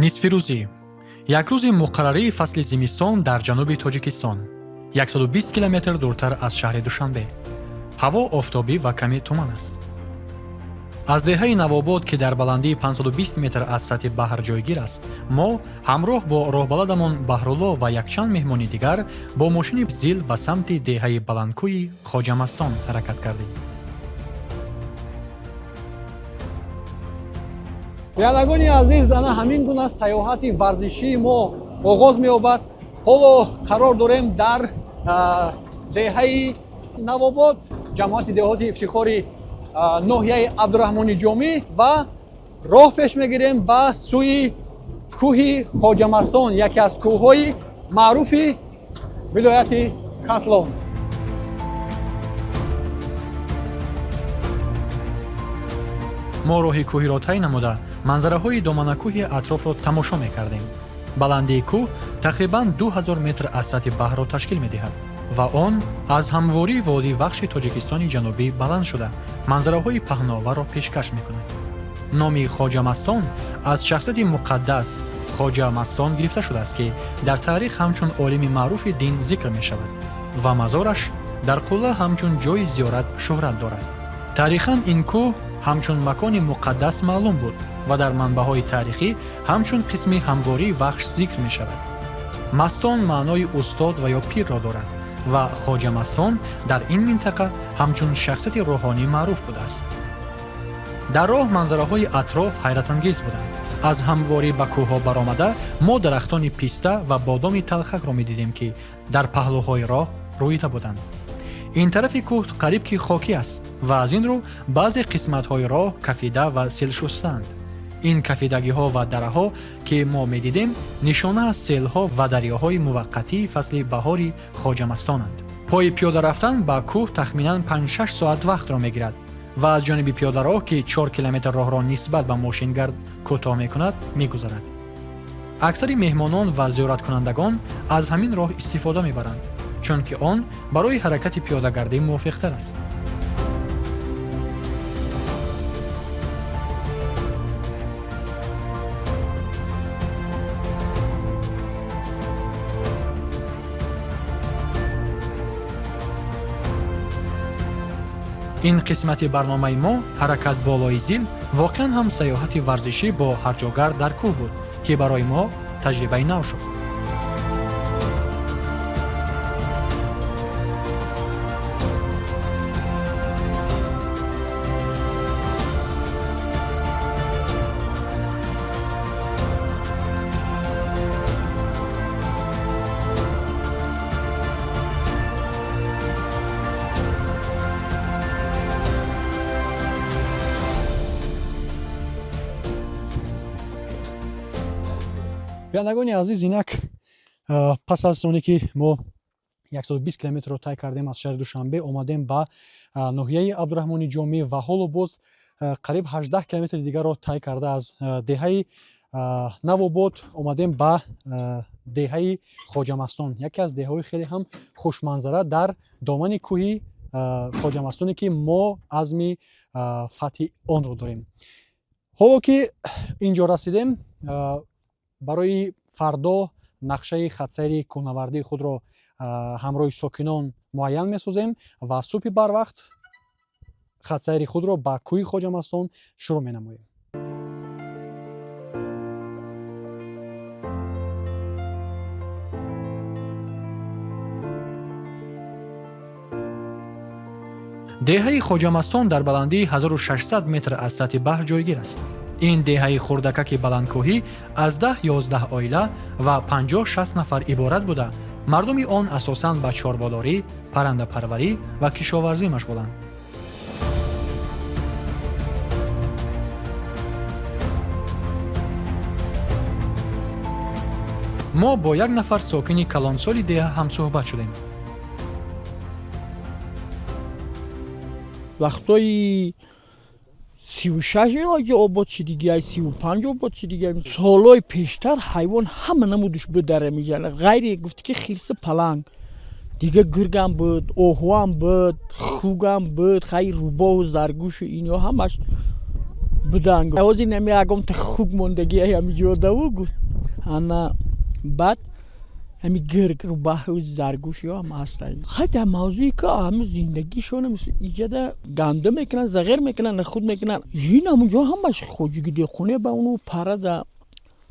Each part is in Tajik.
нисфирӯзӣ. Як рӯзи муқаррарии фасли зимистон дар ҷануби Тоҷикистон, 120 километр дуртар аз шаҳри Душанбе. ҳаво офтобӣ ва каме туман аст. аз деҳаи Навобод, ки дар баландии 520 метр аз сатҳи баҳр ҷойгир аст, мо ҳамроҳ бо роҳбаладамон Баҳрулло ва якчанд меҳмони дигар бо мошини зил ба самти деҳаи баландкӯҳи Хоҷамастон ҳаракат кардем. биянагони азиз, ана ҳамин гуна сайёҳати варзишии мо оғоз меёбад. ҳоло қарор дорем дар деҳаи Навобод, ҷамоати деҳоти ифтихори ноҳияи Абдураҳмони Ҷомӣ ва роҳ пеш мегирем ба сӯи кӯҳи Хоҷамастон, яке аз кӯҳҳои маъруфи вилояти Катлон. мо роҳи кӯҳиро тай намуда манзараҳои доманакӯҳи атрофро тамошо мекардем. баландии кӯҳ тақрибан 2000 метр аз сатҳи баҳрро ташкил медиҳад ва он аз ҳамвории водии вахши Тоҷикистони ҷанубӣ баланд шуда манзараҳои паҳноваро пешкаш мекунад. номи Хоҷамастон аз шахсияти муқаддас Хоҷа Мастон гирифта шудааст, ки дар таърих ҳамчун олими маъруфи дин зикр мешавад ва мазораш дар қулла ҳамчун ҷойи зиёрат шӯҳрат дорад. таърихан ин кӯҳ ҳамчун макони муқаддас маълум буд ва дар манбаъҳои таърихӣ ҳамчун қисми ҳамвории вахш зикр мешавад. Мастон маънои устод ва ё пирро дорад ва Хоҷа Мастон дар ин минтақа ҳамчун шахсияти рӯҳонӣ маъруф будааст. дар роҳ манзараҳои атроф ҳайратангез буданд. аз ҳамворӣ ба кӯҳҳо баромада мо дарахтони писта ва бодоми талхакро медидем, ки дар паҳлӯҳои роҳ рӯида буданд. ин тарафи кӯҳ қариб ки хокӣ аст ва аз ин рӯ баъзе қисматҳои роҳ кафида ва силшустаанд. ин кафидагиҳо ва дараҳо, ки мо медидем, нишона аз селҳо ва дарёҳои муваққатии фасли баҳори Хоҷамастонанд. пои пиёда рафтан ба кӯҳ тахминан 5-6 соат вақтро мегирад ва аз ҷониби пиёдароҳ, ки 4 километр роҳро нисбат ба мошингард кӯтоҳ мекунад, мегузарад. аксари меҳмонон ва зиёраткунандагон аз ҳамин роҳ истифода мебаранд, чунки он барои ҳаракати пиёдагардӣ мувофиқтар аст. ин қисмати барномаи мо ҳаракат болои зил воқеан ҳам сайёҳати варзишӣ бо ҳарҷогард дар кӯҳ буд, ки барои мо таҷрибаи нав шуд. биянагони азиз, инак пас аз оне ки мо 120 километрро тай кардем аз шаҳри Душанбе, омадем ба ноҳияи Абдураҳмони Ҷомӣ ва ҳоло боз қариб 18 километри дигарро тай карда аз деҳаи Навобод омадем ба деҳаи Хоҷамастон, яке аз деҳаҳои хеле ҳам хушманзара дар домани кӯҳи Хоҷамастоне, ки мо азми фатҳи онро дорем. ҳоло ки инҷо расидем, барои фардо нақшаи хатсайри кӯҳнавардии худро ҳамроҳи сокинон муайян месозем ва субҳи барвақт хатсайри худро ба кӯҳи Хоҷамастон шурӯъ менамоем. деҳаи Хоҷамастон дар баландии 1600 метр аз сатҳи баҳр ҷойгир аст. ин деҳаи хурдакаки баландкӯҳӣ аз 10-11 оила ва 50-60 нафар иборат буда, мардуми он асосан ба чорводорӣ, паррандапарварӣ ва кишоварзӣ машғуланд. мо бо як нафар сокини калонсоли деҳа ҳамсӯҳбат шудем. вақтои 36 ё обод шидиги, 35 обод шидиги. Солҳои пештар ҳайвон ҳама намудуш буд дар миҷана. Ғайри гуфти ки хирси паланг. Дига гиргам буд, оҳуам буд, хугам буд, хай рӯбоҳу заргӯшу инҳо ҳамаш بودن اوزی نمی اگم تا خوب موندگی همی جوده و گفت انا بعد همی گرگ رو به زرگوش یا هم هستن خیلی موضوعی که همه زندگیشونه مثل ایجاده گنده میکنن زغیر میکنن خود میکنن این همونجا همش خوجگی خونه به اونو پرده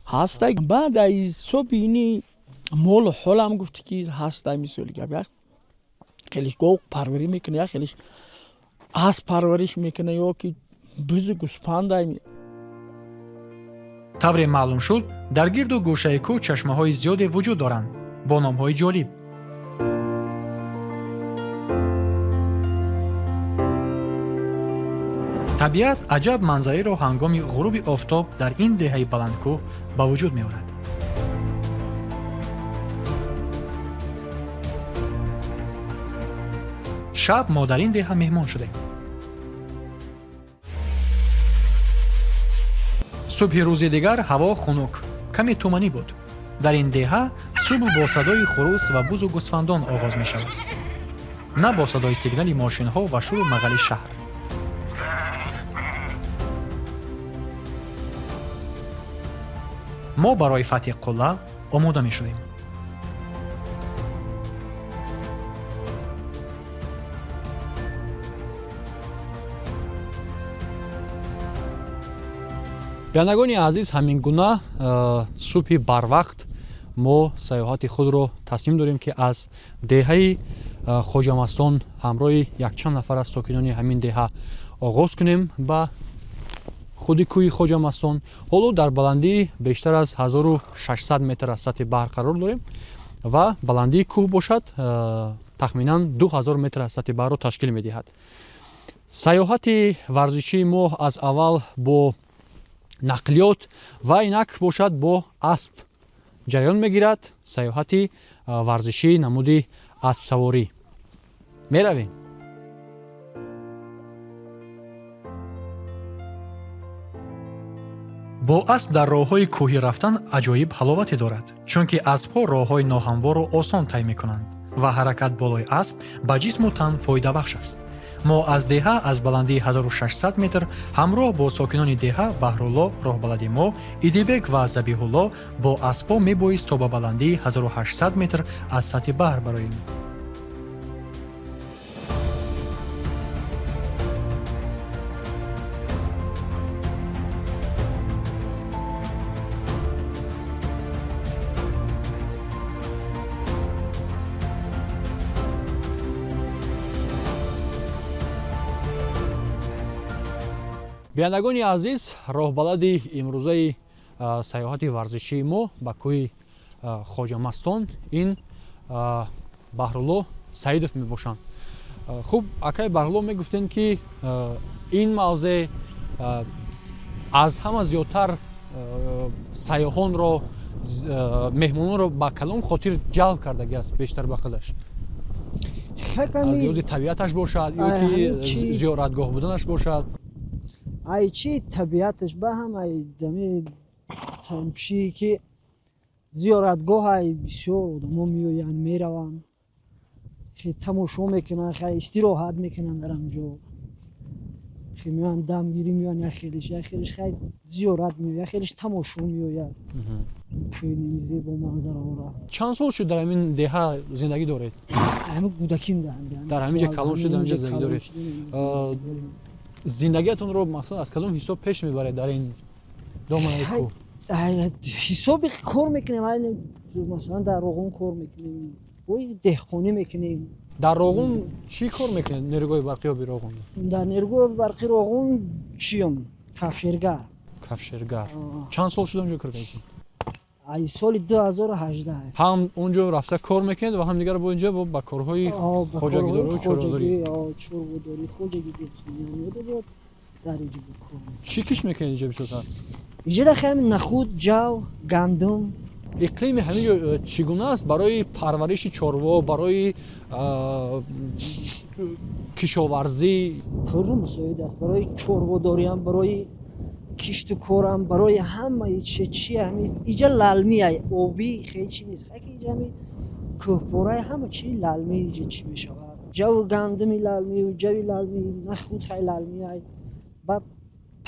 هسته بعد از صبح اینی مول و حول هم گفت که هسته میسولی که خیلیش گوگ پروری میکنه یا خیلیش اسب پرورش میکنه یا که بز گوسپند тавре маълум шуд дар гирду гӯшаи кӯҳ чашмаҳои зиёде вуҷуд доранд бо номҳои ҷолиб. табиат аҷаб манзараеро ҳангоми ғуруби офтоб дар ин деҳаи баландкӯҳ ба вуҷуд меорад. шаб мо дар ин деҳа меҳмон шудем. субҳи рӯзи дигар ҳаво хунук каме туманӣ буд. дар ин деҳа субҳ бо садои хурус ва бузу гӯсфандон оғоз мешавад, на бо садои сигнали мошинҳо ва шуру мағали шаҳр. мо барои фатҳи қулла омода мешудем. биёнагони азиз ҳамин гуна субҳи барвақт мо сайёҳати худро тасмим дорем ки аз деҳаи хоҷамастон ҳамроҳи якчанд нафар аз сокинони ҳамин деҳа оғоз кунем ба худи кӯҳи хоҷамастон. ҳоло дар баландии бештар аз 1600 метр аз сатҳи баҳр қарор дорем ва баландии кӯҳ бошад тахминан 2000 метр аз сатҳи баҳрро ташкил медиҳад. сайёҳати варзишии мо аз аввал бо нақлиёт ва инак бошад бо асп ҷараён мегирад. сайёҳати варзишӣ намуди аспсаворӣ. меравем. бо асп дар роҳҳои кӯҳӣ рафтан аҷоиб ҳаловате дорад, чунки аспҳо роҳҳои ноҳамворро осон тай мекунанд ва ҳаракат болои асп ба ҷисму тан фоидабахш аст. мо аз деҳа аз баландии 1600 метр ҳамроҳ бо сокинони деҳа Баҳрулло, роҳбалади мо, Идибек ва Забиҳулло бо аспҳо мебоист то ба баландии 1800 метр аз сатҳи баҳр бароем. биёнагони азиз, роҳбалади имрӯзаи сайёҳати варзишии мо ба кӯҳи хоҷамастон ин Баҳрулло Саидов мебошанд. хуб, акай Баҳрулло мегуфтем ки ин мавзеъ аз ҳама зиёдтар сайёҳонро меҳмононро ба калон хотир ҷалб кардагиаст бештар ба худаш? аз лиҳози табиаташ бошад ё ки зиёратгоҳ буданаш бошад? ай чи табиаташ ба ҳам ай дами тамчи ки зиёратгоҳ ай бисёр одамо меоянд мераванд хе тамошо мекунанд хе истироҳат мекунанд дар анҷо хе меоянд дамгирӣ меоянд яхелиш хе зиёрат меояд яхелиш тамошо меояд кӯҳни зебо манзараҳоро. чанд сол шуд дар ҳамин деҳа зиндагӣ доред? ҳамин кӯдаким дар ҳамин ҷа калон шуд дар ин ҷа зиндагӣ доред? зиндагиатонро мақсад аз кадом ҳисоб пеш мебаред дар ин доманаи кӯҳ? ҳисоби кор мекунем масалан дар роғун кор мекунем ой деҳқонӣ мекунем. дар роғун чӣ кор мекунед? нерӯгоҳи барқиёби роғун? дар нерӯгоҳи барқи роғун чиём кафшергар. кафшергар. чанд сол шуд онҷо кор мекунед? ай соли 2018 ҳам онҷо рафта кор мекунед ва ҳам дигар бо инҷо ба корҳои хоҷагидорӣ чорводорӣ дар инҷо кор. чӣ киш мекунед инҷо бисёртар? инҷо дахем нахуд, ҷав, гандум. иқлими ҳамин ҷо чӣ гуна аст барои парвариши чорво, барои кишоварзӣ? пурру мусоид аст барои чорводориам, барои кишту корам, барои ҳамаи чи ҳамин инҷа лалмияй оби хеле чи нест. хаки инҷа ҳамин кӯҳпораи ҳама чи лалми инҷа чи мешавад. ҷаву гандуми лалмию, ҷави лалми, нахуд хай лалмияй. ба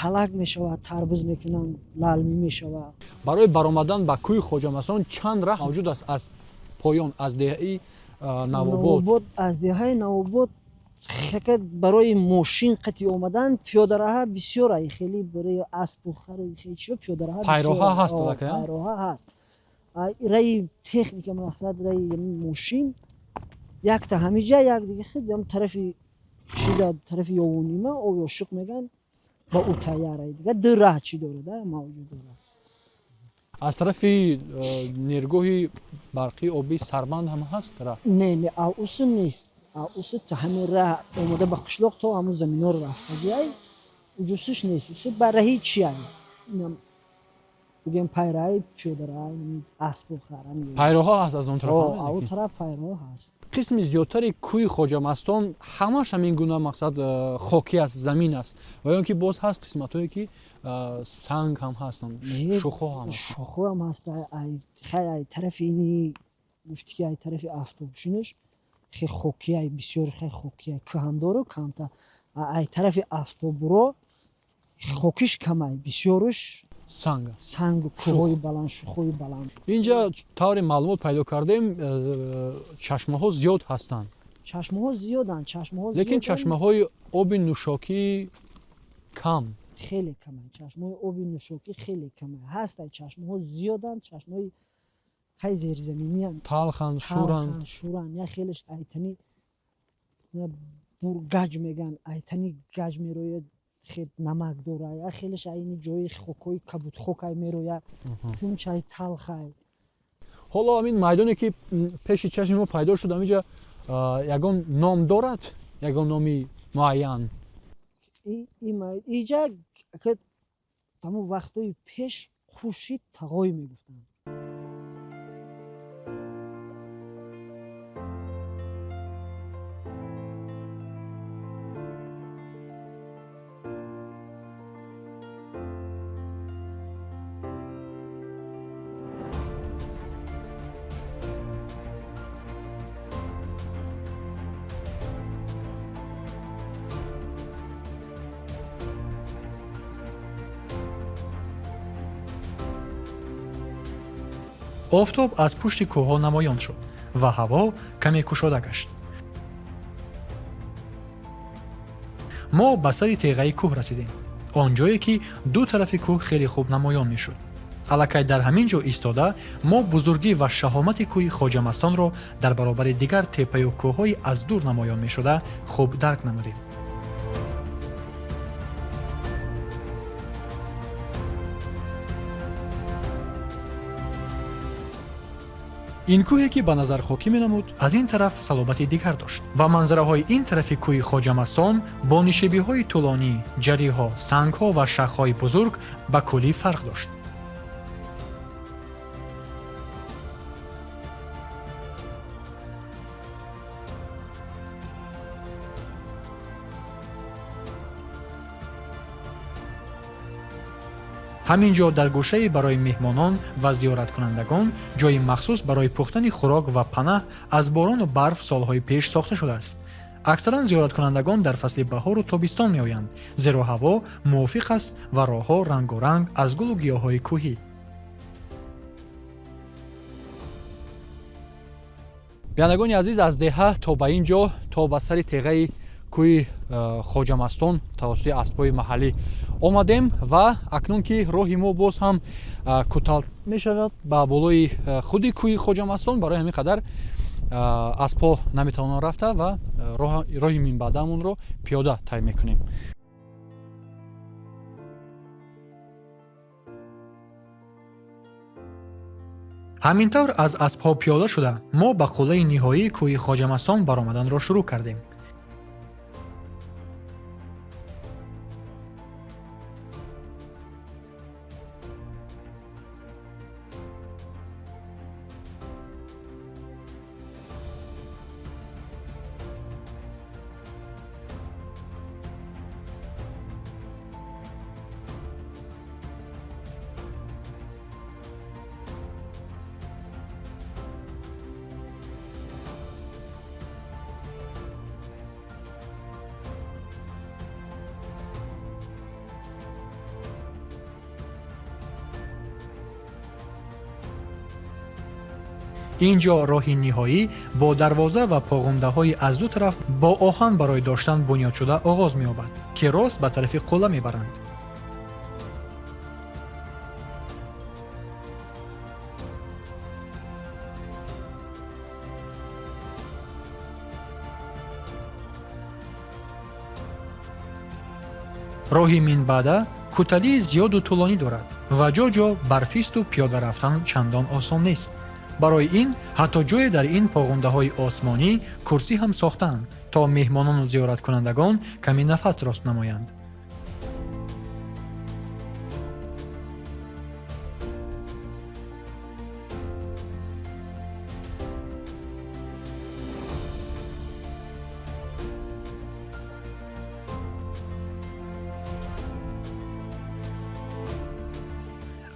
палак мешавад, тарбуз мекунанд, лалмӣ мешавад. барои баромадан ба кӯи хоҷамастон чанд раҳ мавҷуд аст аз поён аз деҳаи навобод? навобод аз деҳаи навобод фақат барои мошин қати омадан пиёдараҳа бисёр ай, хеле барои аспу хару хеле чизо пиёдараҳа Пайроҳа ҳаст аллакай, а? пайроҳа ҳаст. Раи техника мақсад раи мошин якта ҳамиҷа як дига худам тарафи чида тарафи ёвонима оё шуқ меган ба ӯ тайярай дига ду раҳ чӣ дорад мавҷуд дорад. аз тарафи нергоҳи барқи оби сарбанд ҳам ҳаст раҳ? Не авусу нест. Авусу та ҳамин раҳ омада ба қишлоқ то ҳамун заминҳоро рафтагиай уҷусуш нест. Усу ба раҳи чи ай? Инам бугем пайраҳаи пиёдараҳаи аспу хар ҳамин. Пайроҳа ҳаст аз он тараф? Ав тараф пайроҳа ҳаст. қисми зиёдтари кӯи хоҷамастон ҳамаш ҳамин гуна мақсад хокӣ аст, замин аст ва ё ин ки боз ҳаст қисматҳое ки санг ҳам ҳастанд, шухо ҳам ҳаст. Шухо ҳам ҳаст. Ай тарафи ини гуфтӣ ки ай тарафи автобусинаш хе хокӣ ай бисёр хе хокӣ ай кӯҳамдору камтар. Ай тарафи автобуро хокиш камай бисёруш сангу кӯҳои баланд шухои баланд. Инҷа тавре маълумот пайдо кардем чашмаҳо зиёд ҳастанд. Чашмаҳо зиёданд. Лекин чашмаҳои оби нӯшокӣ кам. Хеле камай. Чашмаҳои оби нӯшокӣ хеле камай. Ҳастанд чашмаҳо зиёданд. Чашмаҳои хай зерзаминианд. Талханд, шуранд. Я хелеш айтани бургаҷ меган. Айтани гаҷ мерояд хед намак дора. Я хелеш айни ҷои хокҳои кабудхокай мерояд. Чунчай талхай. ҳоло ҳамин майдоне ки пеши чашми мо пайдо шуд ҳаминҷа ягон ном дорад? Ягон номи муайян? Иҷа таму вақтҳои пеш хуршид тағой мегуфтанд. офтоб аз пушти кӯҳҳо намоён шуд ва ҳаво каме кушода гашт. мо ба сари теғаи кӯҳ расидем, он ҷое ки ду тарафи кӯҳ хеле хуб намоён мешуд. аллакай дар ҳамин ҷо истода мо бузургӣ ва шаҳомати кӯҳи хоҷамастонро дар баробари дигар теппаю кӯҳҳои аз дур намоён мешуда хуб дарк намудем. ин кӯҳе ки ба назар хокӣ менамуд аз ин тараф салобати дигар дошт ва манзараҳои ин тарафи кӯҳи хоҷамастон бо нишебиҳои тӯлонӣ, ҷариҳо, сангҳо ва шахҳои бузург ба куллӣ фарқ дошт. ҳамин ҷо дар гӯшае барои меҳмонон ва зиёраткунандагон ҷои махсус барои пухтани хӯрок ва панаҳ аз борону барф солҳои пеш сохта шудааст. аксаран зиёраткунандагон дар фасли баҳору тобистон меоянд, зеро ҳаво мувофиқ аст ва роҳҳо рангоранг аз гулу гиёҳҳои кӯҳӣ. биянагони азиз, аз деҳа то ба ин ҷо, то ба сари теғаи кӯҳи хоҷамастон тавассути аспҳои маҳаллӣ омадем ва акнун ки роҳи мо боз ҳам кӯтал мешавад ба болои худи кӯҳи хоҷамастон, барои ҳамин қадар аспҳо наметавонанд рафта ва роҳи минбаъдаамонро пиёда тай мекунем. ҳамин тавр аз аспҳо пиёда шуда мо ба қуллаи ниҳоии кӯҳи хоҷамастон баромаданро шурӯъ кардем. اینجا راهی نهایی با دروازه و پاغونده از دو طرف با آهن برای داشتن بنیاد شده آغاز می‌یابد که راست به طرف قله می‌برند. роҳи минбаъда кӯталии зиёду тӯлонӣ дорад ва ҷо ҷо барфист у пиёда рафтан чандон осон нест. барои ин ҳатто ҷое дар ин поғундаҳои осмонӣ курсӣ ҳам сохтаанд то меҳмонону зиёраткунандагон каме нафас рост намоянд.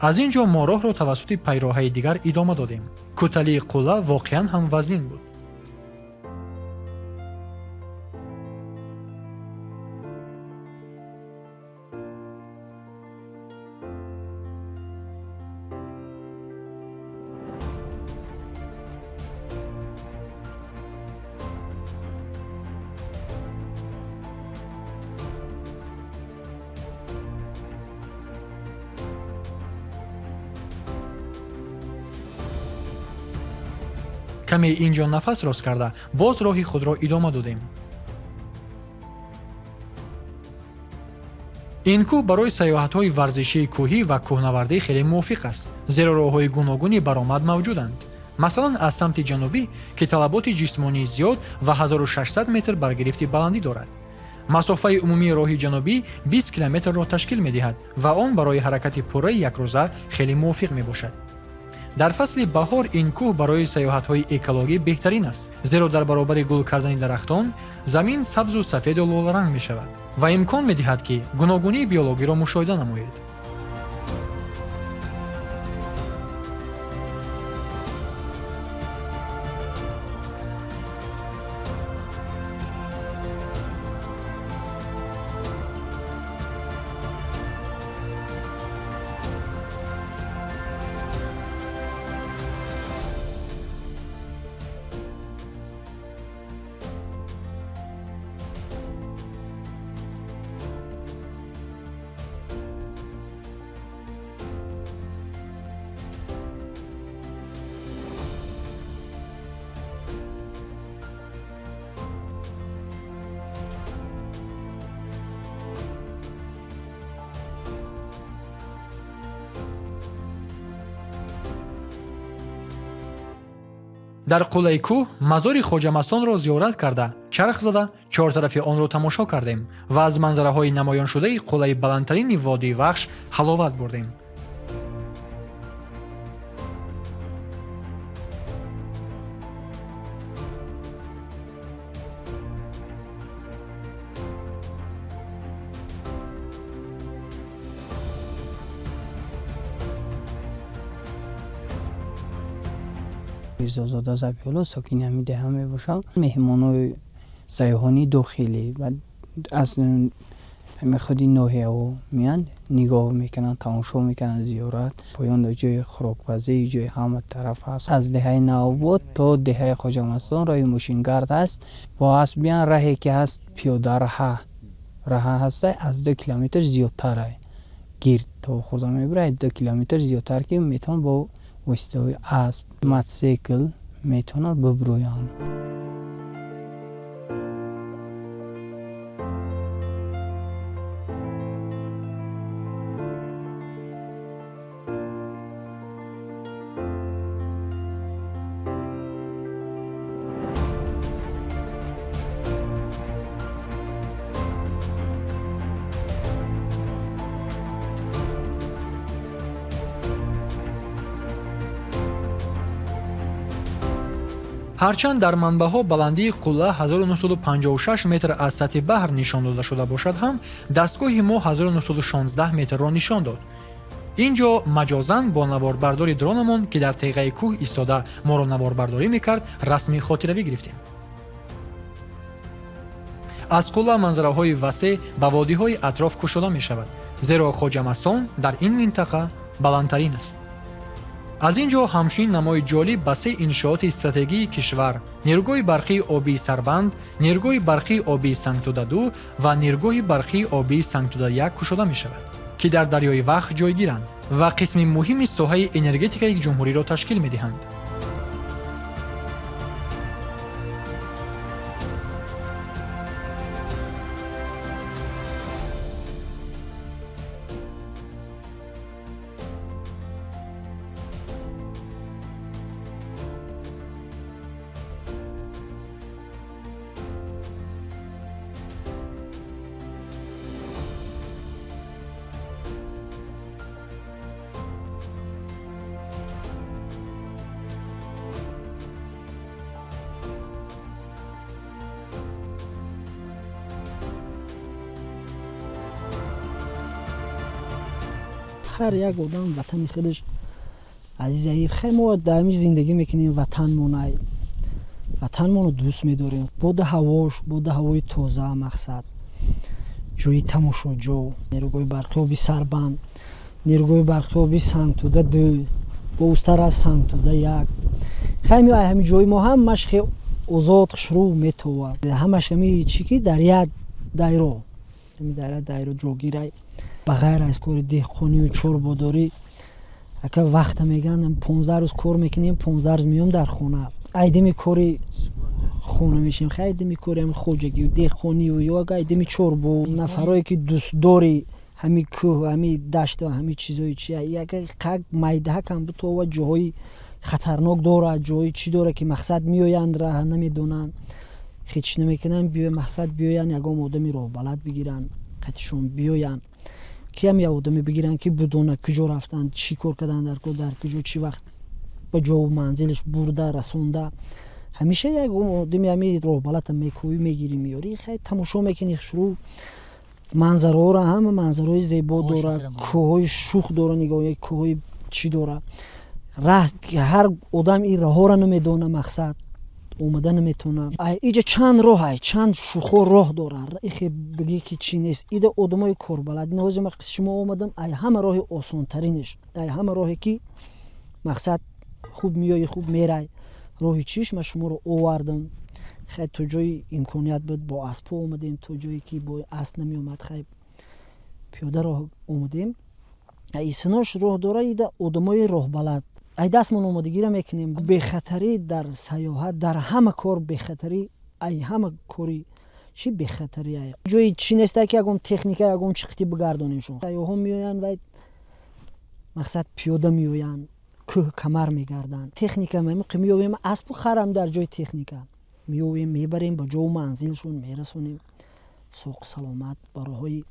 аз ин ҷо мо роҳро тавассути пайроҳаи дигар идома додем. кӯталии қулла воқеан ҳам вазнин буд. каме инҷо нафас рост карда боз роҳи худро идома додем. ин кӯҳ барои сайёҳатҳои варзишии кӯҳӣ ва кӯҳнавардӣ хеле мувофиқ аст, зеро роҳҳои гуногуни баромад мавҷуданд. масалан аз самти ҷанубӣ ки талаботи ҷисмонии зиёд ва 1600 метр баргирифти баландӣ дорад. масофаи умумии роҳи ҷанубӣ 20 километрро ташкил медиҳад ва он барои ҳаракати пурраи якрӯза хеле мувофиқ мебошад. дар фасли баҳор ин кӯҳ барои сайёҳатҳои экологӣ беҳтарин аст, зеро дар баробари гул кардани дарахтон замин сабзу сафеду лоларанг мешавад ва имкон медиҳад ки гуногунии биологиро мушоҳида намоед. дар қуллаи кӯҳ мазори хоҷа Мастонро зиёрат карда, чарх зада, чортарафи онро тамошо кардем ва аз манзараҳои намоёншудаи қуллаи баландтарини Водии Вахш ҳаловат бурдем. мирзозода Забиҳулло сокини ҳамин деҳа мебошам. меҳмонои сайёҳони дохилӣ ва аз худи ноҳияҳо меянд, нигоҳ мекунанд, тамошо мекунанд, зиёрат. поён ҷои хӯрокпазӣ, ҷои ҳама тараф ҳаст. аз деҳаи Навобод то деҳаи Хоҷа Мастон роҳи мошингард аст. бо асб биан раҳе ки ҳаст пиёда раҳа ҳаста аз 2 километр зиёдтар гирд то хурда мебарад. 2 километр зиёдтар ки метавон бо воситаҳои асб, мотосикл метавонад бибироянд. ҳарчанд дар манбаъҳо баландии қулла 1956 метр аз сатҳи баҳр нишон дода шуда бошад ҳам, дастгоҳи мо 1916 метрро нишон дод. ин ҷо маҷозан бо наворбардори дронамон ки дар теғаи кӯҳ истода моро наворбардорӣ мекард, расми хотиравӣ гирифтем. аз қулла манзараҳои васеъ ба водиҳои атроф кушода мешавад, зеро Хоҷа Мастон дар ин минтақа баландтарин аст. аз ин ҷо ҳамчунин намои ҷолиб ба се иншооти стратегии кишвар, нерӯгоҳи барқии обии Сарбанд, нерӯгоҳи барқии обии Сангтуда-2 ва нерӯгоҳи барқии обии Сангтуда-1 кушода мешавад, ки дар дарёи Вах ҷойгиранд ва қисми муҳими соҳаи энергетикаи ҷумҳуриро ташкил медиҳанд. ҳар як одам ватани худаш азизаи хеле мо дар зиндагӣ мекунем, ватанмон ватанмонро дӯст медорем. боди ҳавош, боди ҳавои тоза мақсад, ҷои тамошоҷо, нерӯгоҳи барқиёби Сарбанд, нерӯгоҳи барқиёби Сангтуда-2, бовустар аз Сангтуда-1. хеле ҳамин ҷои мо ҳамаш хеле озод хушрӯ метовад. ҳамаш ҳамин чӣ ки дар як дайро, дайро ҷогирай. ба ғайр аз кори деҳқонию чорбодорӣ, ака вақта меган 15 рӯз кор мекунем, 15 рӯз меём дар хона. айдими кори хона мешем, айдими кори хоҷагию, деҳқонию ё айдими чорбо, нафарое ки дӯстдори ҳамин кӯҳ, ҳамин дашта, ҳамин чизои чи як майдаҳа кам бутова ҷоҳои хатарнок дорад, ҷои чӣ дорад ки мақсад меоянд раҳ намедонанд, хеч намекунанд, биё мақсад биёянд ягон одами роҳбалад бигиранд, қатишон биёянд. ки ҳам як одаме бигиранд ки будона куҷо рафтанд, чӣ кор карданд, дар куҷо чӣ вақт ба ҷову манзилиш бурда расонда. ҳамеша як одами ҳамин роҳбалата мекӯбӣ мегирӣ меёрӣ, хеле тамошо мекунӣ хушрӯ. манзараҳоро ҳама манзараҳои зебо дорад, кӯҳҳои шух дорад, нигоҳи кӯҳҳои чӣ дорад. раҳ ҳар одам ин раҳҳоро намедона, мақсад омада наметавонад. иҷа чанд роҳ ай, чанд шухо роҳ дорад. ихе бигӣ ки чӣ нест. ида одамои корбалад. ҳозир ма шумо омадам, ай ҳама роҳи осонтаринеш, ай ҳама роҳе ки мақсад хуб меои, хуб мерай. роҳи чиш ма шуморо овардам. хай то ҷои имконият буд бо аспо омадем, то ҷое ки бо асп намеомад, хай пиёда роҳ омадем. ай синош роҳ дора, ида одамои роҳбалад. ай дастмон омодагиро мекунем. бехатарӣ дар сайёҳат, дар ҳама кор бехатарӣ, ай ҳама кори чӣ бехатарӣ ай. ҷои чӣ нест ки ягон техника, ягон чиқитӣ бигардонемшон. сайёҳон меоянд вай мақсад пиёда меоянд, кӯҳ камар мегарданд. техника меовем, аспу харам дар ҷои техника меовем, мебарем ба ҷову манзилшон, мерасонем соғ саломат ба роҳҳои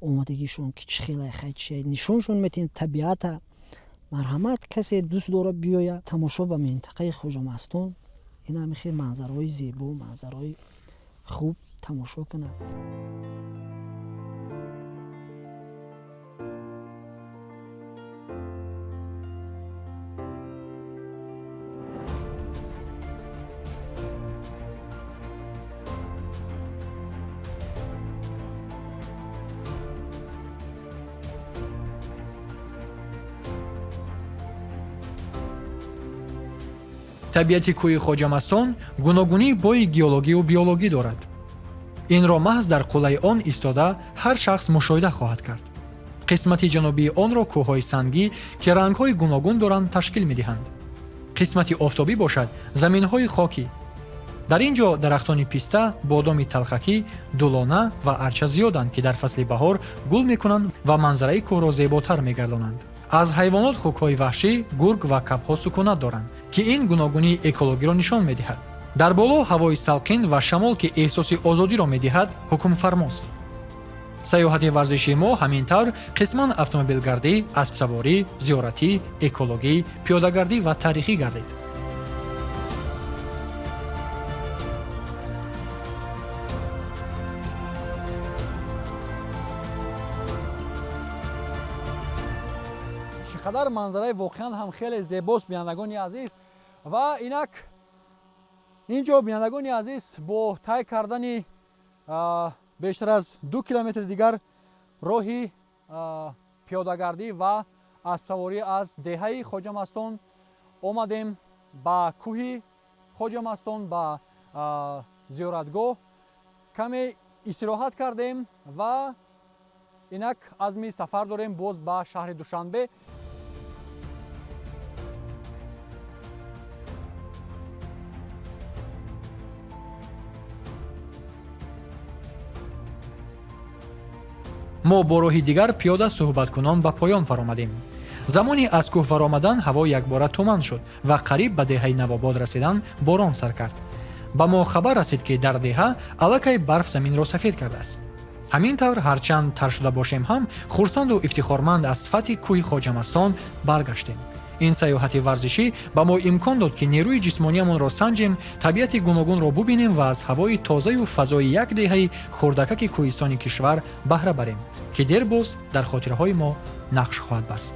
омадагишон ки чӣ хеле хай чи нишоншон метем. табиата марҳамат, касе дӯст дора биёя тамошо ба минтақаи Хоҷамастон, ин ҳами хеле манзараҳои зебо, манзараҳои хуб тамошо кунад. табиати кӯҳи Хоҷамастон гуногунии бои геологию биологӣ дорад. инро маҳз дар қулаи он истода ҳар шахс мушоҳида хоҳад кард. қисмати ҷанубии онро кӯҳҳои сангӣ ки рангҳои гуногун доранд ташкил медиҳанд. қисмати офтобӣ бошад заминҳои хокӣ. дар ин ҷо дарахтони писта, бодоми талхакӣ, дулона ва арча зиёданд ки дар фасли баҳор гул мекунанд ва манзараи кӯҳро зеботар мегардонанд. аз ҳайвонот хукҳои ваҳшӣ, гург ва кабҳо сукунат доранд ки ин гуногунии экологиро нишон медиҳад. дар боло ҳавои салқин ва шамол ки эҳсоси озодиро медиҳад ҳукмфармост. сайёҳати варзишии мо ҳамин тавр қисман автомобилгардӣ, аспсаворӣ, зиёратӣ, экологӣ, пиёдагардӣ ва таърихӣ гардид. чӣ қадар манзараи воқеан ҳам хеле зебост, бинандагони азиз. ва инак ин ҷо бинандагони азиз бо тай кардани бештар аз 2 километри дигар роҳи пиёдагардӣ ва аз саворӣ аз деҳаи хоҷамастон омадем ба кӯҳи хоҷамастон ба зиёратгоҳ каме истироҳат кардем ва инак азми сафар дорем боз ба шаҳри Душанбе. мо бо роҳи дигар пиёда суҳбаткунон ба поён фаромадем. замони аз кӯҳ фаромадан ҳаво якбора туман шуд ва қариб ба деҳаи Навобод расидан борон сар кард. ба мо хабар расид, ки дар деҳа аллакай барф заминро сафед кардааст. ҳамин тавр ҳарчанд тар шуда бошем ҳам хурсанду ифтихорманд аз фатҳи кӯҳи Хоҷамастон баргаштем. ин саёҳати варзишӣ ба мо имкон дод, ки нерӯи ҷисмониамонро санҷем, табиати гуногунро бубинем ва аз ҳавои тозаю фазои як деҳаи хурдакаки кӯҳистони кишвар баҳра барем, ки дер боз дар хотираҳои мо нақш хоҳад баст.